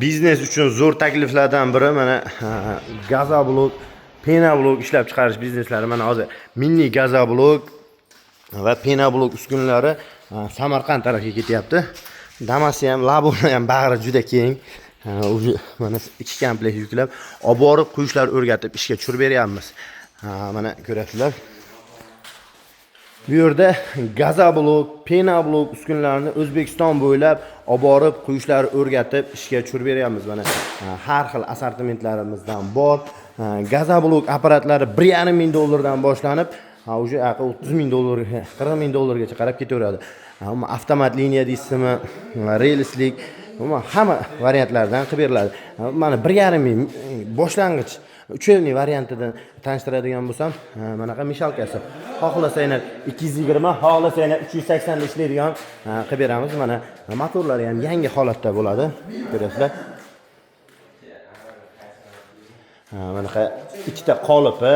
Biznes uchun zo'r takliflardan biri mana gazoblok, penablok ishlab chiqarish bizneslari. Mana hozir mini gazoblok va penablok uskunalari Samarqand tarafga ketyapti. Damasi ham, laboni ham bag'ri juda keng. Mana 2 komplekt yuklab olib borib quyishlar o'rgatib ishga tushirib beryapmiz. Mana ko'rasizlar. Bu yerda gazoblok, penablok uskunalarini O'zbekiston bo'ylab olib borib quyishlar o'rgatib ishga tushirib beryapmiz. Mana har xil assortimentlarimizdan bor. Gazoblok apparatlari 1,5 ming dollardan boshlanib, уже 30 ming dollarga, 40 ming dollargacha qarab ketaveradi. Avtomat liniya deysizmi, relslik, hamma variantlardan qilib beriladi. Mana 1,5 ming boshlang'ich uchelniy variantidan tanishtiradigan bo'lsam, manaqa mishalkasi. Xohlasanglar 220, xohlasanglar 380 da ishlaydigan qilib beramiz. Mana motorlari ham yangi holatda bo'ladi. Ko'rasizlar. Manaqa ikkita qolipi,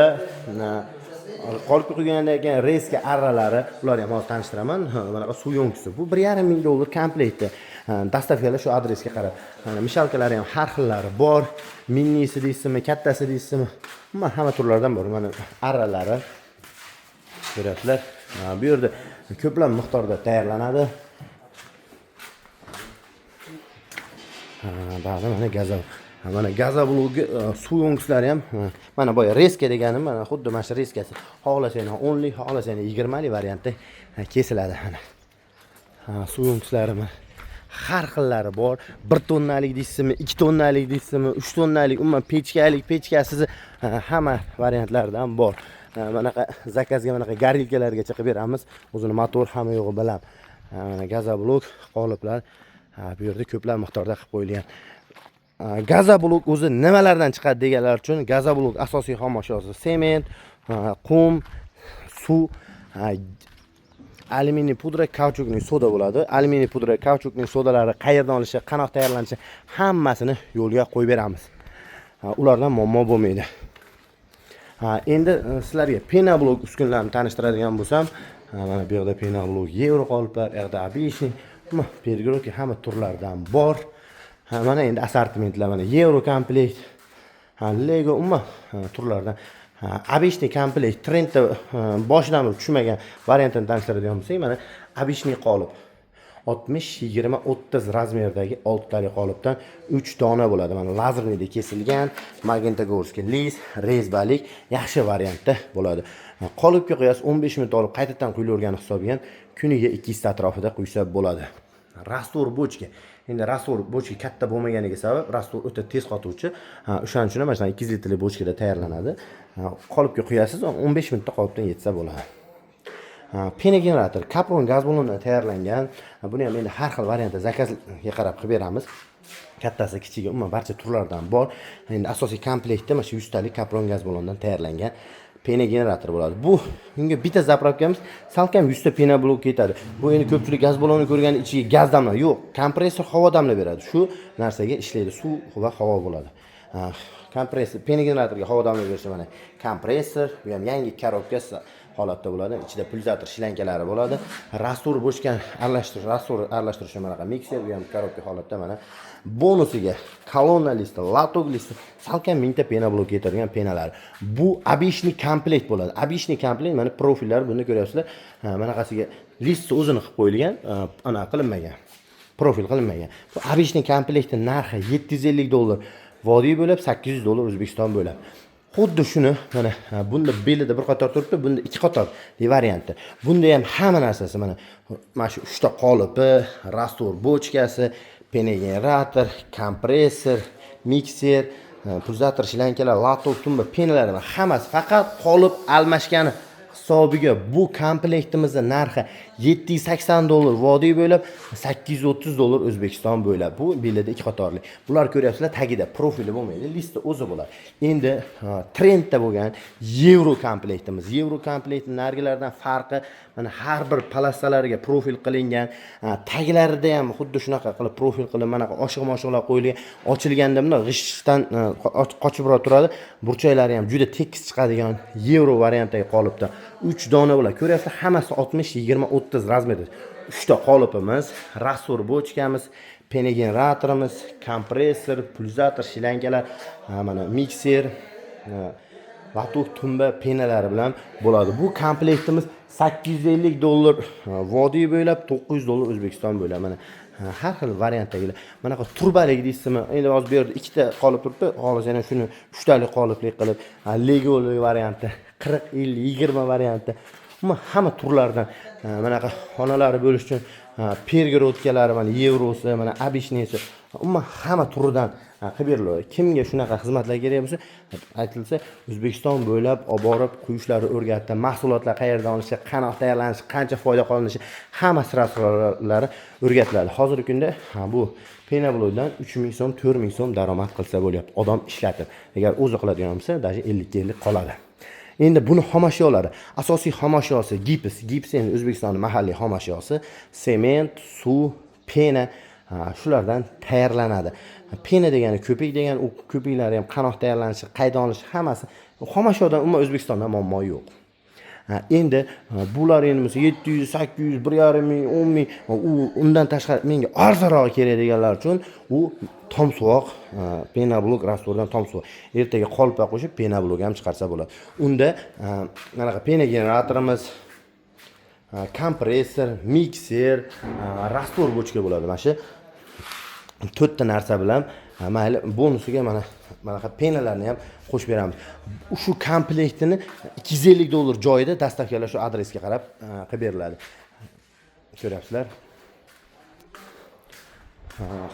qolipga quygandan keyin reska arralari, ularni ham hozir tanishtiraman. Manaqa suv yo'ngisi. Bu 1,5 ming dollar komplekti. Dastavkalar shu adresga qarab. Mana mishalkalari ham har xillari bor. Minnisi deysizmi, kattasi deysizmi? Hamma turlardan bor. Mana arralari. Ko'rasizlar. Bu yerda ko'plab miqdorda tayyorlanadi. Ba'zi mana gazoblok. Mana gazoblokga suv yo'ngislari ham mana boya reska deganim, mana xuddi mana shu reskasi. Xohlasanglar 10 lik, xohlasanglar 20 lik variantda kesiladi. Mana suv yo'ngislari har xillari bor. 1 tonnalik deysizmi, 2 tonnalik deysizmi, 3 tonnalik, umuman pechkasiz hamma variantlardan bor. Manaqa zakazga manaqa garilkalargacha qilib beramiz. O'zini motor hamma yo'g'i bilan. Mana gazoblok qoliplar bu yerda ko'plab miqdorda qilib qo'yilgan. Gazoblok o'zi nimalardan chiqadi deganlar uchun gazoblok asosiy xom ashyosi sement, qum, suv, alyuminiy pudra, kauchukning soda bo'ladi. Alyuminiy pudra, kauchukning sodalari qayerdan olishi, qanaqa tayyorlanishi hammasini yo'lga qo'yib beramiz. Ulardan muammo bo'lmaydi. Endi sizlarga penablok uskunalarini tanishtiradigan bo'lsam, mana bu yerda penablok yevro qoliplar, bu yerda обычный, pergroki hamma turlardan bor. Mana endi assortimentlar mana yevro komplekt, Lego turlardan обычный komplekt, trendda boshidan tushmagan variantini tanishtiradigan bo'lsak, mana обычный qolip 60, 20, 30 razmerdagi 6 tali qolipdan 3 dona bo'ladi. Mana lazerda kesilgan, magnitogorskiy lis, rezbalik yaxshi variantda bo'ladi. Qolipga qo'yasiz 15 minut olib qaytadan quyilgan hisobiga kuniga 200 ta atrofida quysa bo'ladi. Rastor bochka. Endi rastor bochka katta bo'lmaganiga sabab rastor o'ta tez qotuvchi. O'shaning uchun mana 200 litrli bochkada tayyorlanadi. Qolipga qo'yasiz, 15 minutda qolipdan yetsa bo'ladi. Pena generator kapron gaz ballonidan tayyorlangan. Buni ham endi har xil variantda zakazga qarab qilib beramiz. Kattasi, kichigi, umuman barcha turlardan bor. Endi asosiy komplektda mana shu 100 talik kapron gaz ballonidan tayyorlangan pena generator bo'ladi. Bu unga bitta zapravkamiz salkam 100 ta pena blok ketadi. Bu endi ko'pchilik gaz ballonini ko'rgan ichiga gaz damlab, yo'q, kompressor havo damlab beradi. Shu narsaga ishlaydi, suv va havo bo'ladi. Kompressor pena generatorga havo damlab berishi mana kompressor, bu ham yangi korobkasi holatda bo'ladi. Ichida pulsator shlankalari bo'ladi. Rastor bochkan aralashtirish manaqa mikser, bu ham korobka holatda mana. Bonusiga kolonna listi, latok listi, salkam 1000 ta pena blok yetargan penalar. Bu обычный komplekt bo'ladi. Обычный komplekt mana profillar buni ko'ryapsizlar. Manaqasiga list o'zini qilib qo'yilgan, ana qilinmagan. Profil qilinmagan. Bu обычный komplektning narxi 750 dollar. Vodiy bo'lib 800 dollar O'zbekiston bo'lib. Xuddi shuni mana bunda belida bir qator turibdi, bunda 2 qator varianti. Bunda ham hamma narsasi mana shu 3 ta qolipi, rastor bochkasi, pena generator, kompressor, mikser, pulsator shlankalar, latok, tumba penalar hammasi faqat qolip almashgani hisobiga bu komplektimizning narxi 780 dollar vodiy bo'lib, 830 dollar O'zbekiston bo'lib. Bu belida 2 qatorli. Bular ko'ryapsizlar, tagida profili bo'lmaydi, listi o'zi bo'ladi. Endi trendda bo'lgan yevro komplektimiz. Yevro komplektning nargilardan farqi mana har bir palastalarga profil qilingan, taglarida ham xuddi shunaqa qilib profil qilib, mana oshiq-moshiqlar qo'yilgan, ochilganda bunday g'ishtdan qochibroq turadi. Burchaklari ham juda tekis chiqadigan yevro variantdagi qolipda 3 dona bo'ladi. Ko'ryapsizlar, hammasi 60, 20, 30 razmerda. 3 ta qolipimiz, rastor bochkamiz, pena generatorimiz, kompressor, pulsator, shlankalar, mana mikser, latuk tumba penalari bilan bo'ladi. Bu komplektimiz $850 vodiy bo'ylab, $900 O'zbekiston bo'ylab. Mana har xil variantdagilar. Mana bu turbalik deysizmi? Endi hozir bu yerda ikkita qolib turibdi. Xolos yana shuni 3 talik qoliplik qilib, Legoli varianti, 40, 50, 20 varianti. Hamma turlardan manaqa xonalari bo'lish uchun pergorodkalari, mana yevrosi, mana обычныйsi, hamma turidan qilib beriladi. Kimga shunaqa xizmatlar kerak bo'lsa, aytilsa, O'zbekiston bo'ylab olib borib qo'yishlari o'rgatdi. Mahsulotlar qayerdan olinishi, qanaqa tayyorlanishi, qancha foyda qolinishi, hamma sirasirlari o'rgatiladi. Hozirgi kunda bu Penablodan 3000 so'm, 4000 so'm daromad qilsa bo'lyapti. Odam ishlatib. Agar o'zi qiladigan bo'lsa, даже 50 ga 50 qoladi. Endi buni xomashyolar, asosiy xomashyosi gips. Gips endi O'zbekistonning mahalliy xomashyosi, sement, suv, pena shulardan tayyorlanadi. Pena degani ko'pik degani, u ko'piklari ham qanoq tayyorlanishi, qaydan olinishi hammasi xomashyodan umuman O'zbekistonda muammo yo'q. Endi bular endi 700, 800, 1,5 ming, 10 ming, undan tashqari menga arzonroq kerak deganlar uchun u tomsuvoq penablok rastordan tomsuvoq. Ertaga qolpa qo'shib penablok ham chiqarsa bo'ladi. Unda mana pena generatorimiz, kompressor, mikser, rastor bochka bo'ladi. Mana shu 4 ta narsa bilan mayli bonusiga mana penalarni ham qo'shib beramiz. Shu komplektini $250 joyida dastavkalar shu adresga qarab qilib beriladi. Ko'ryapsizlar.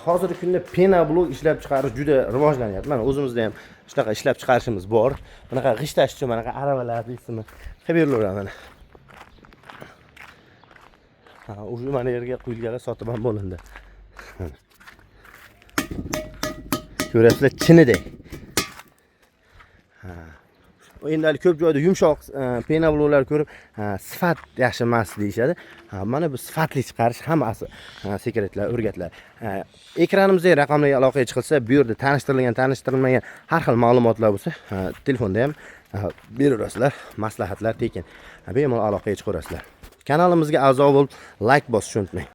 Hozirgi kunda penablok ishlab chiqarish juda rivojlanyapti. Mana o'zimizda ham shunaqa ishlab chiqarishimiz bor. Bunaqa g'ishtash uchun mana aravalar deysizmi? Qilib beriladi mana. O'sha mana yerga quyilganlar sotib ham bo'lindi. Ko'ryapsizlar, chinidek. Endi ko'p joyda yumshoq penabloklar ko'rib, sifat yaxshi emas deyshadi. Mana bu sifatli chiqarish hammasi sekretlar o'rgatiladi. Ekranimizga raqamli aloqaga chiqilsa, bu yerda tanishtirilgan, tanishtirilmagan har xil ma'lumotlar bo'lsa, telefonda ham beraverasizlar, maslahatlar tekin. Bemalol aloqaga chiqaverasizlar. Kanalimizga a'zo bo'lib, like bosishni unutmang.